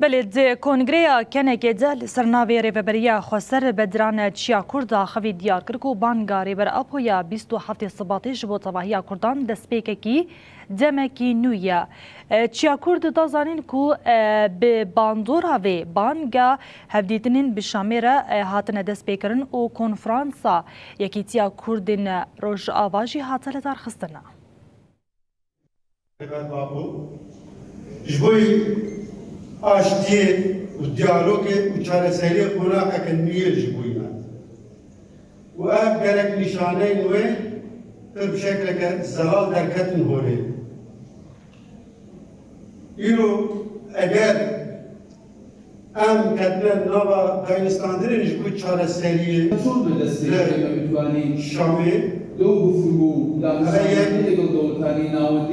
بلد کنگریا کنگی دل سرناوی ریوبریا خسر بدران چیا کردا خوی دیار کرکو بانگاری بر اپویا 27 صباتی جبو تباهی کردان دسپیک کی دمکی نویا چیا کرد دازانین کو به باندورا و بانگا هفدیتنین بشامیره هاتن دسپیکرن او کنفرانسا یکی تیا کردین روش آواجی هاتل دار خستنا آشتی و دیالوگ و چارەسەری قۆناغەکە نوێ ji بووینە و ئەم گەلێک نیشانەی نوێ پڕ بشەکلێکە زەڵال دەرکەتن هۆرێ ئیرۆ ئەگەر ئەم کەتنە ناوە داینستاندنێ ji بۆ چارەسەریە لە شامێ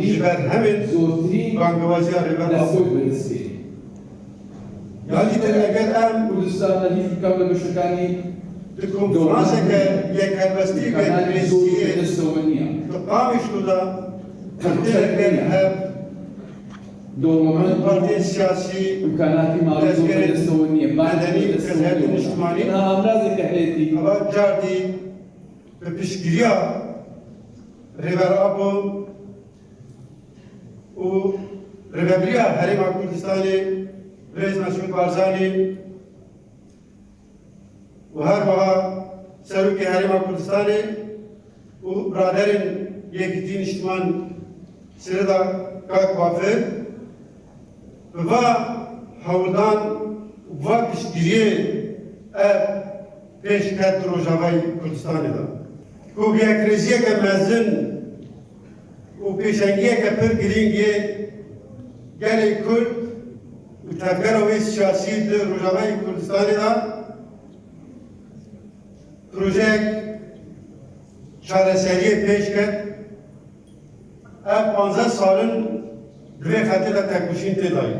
ji ber hemên bangewazîya rêber یادی اگر ام کردستان هیچ کار بشکانی کنفرانس که یک هلبستی که انگلیسیه قامش شده تقدیر هب دومن پارتی سیاسی امکاناتی مالی دستوانیه مدنی کلهت اجتماعی امراض کهیتی اما جاردی به پیشگیری ریور آبو و ریوبریا هرم کردستانی رئیس مسعود بارزانی و هر وها سروک حریم کردستانی و برادرین یکی دین اجتماع سردا کاک وافر و هولدان و پیشگیری پیشکت روژاوای کردستانی دا کو بیاکریزیه که مزن و پیشنگیه که پر گرینگیه گلی کرد و تفکر سیاسی در روزنامه کردستانی دا پروژه چارەسەری پیش کرد اب 15 سالن دوی خطی دا تکوشین تدایی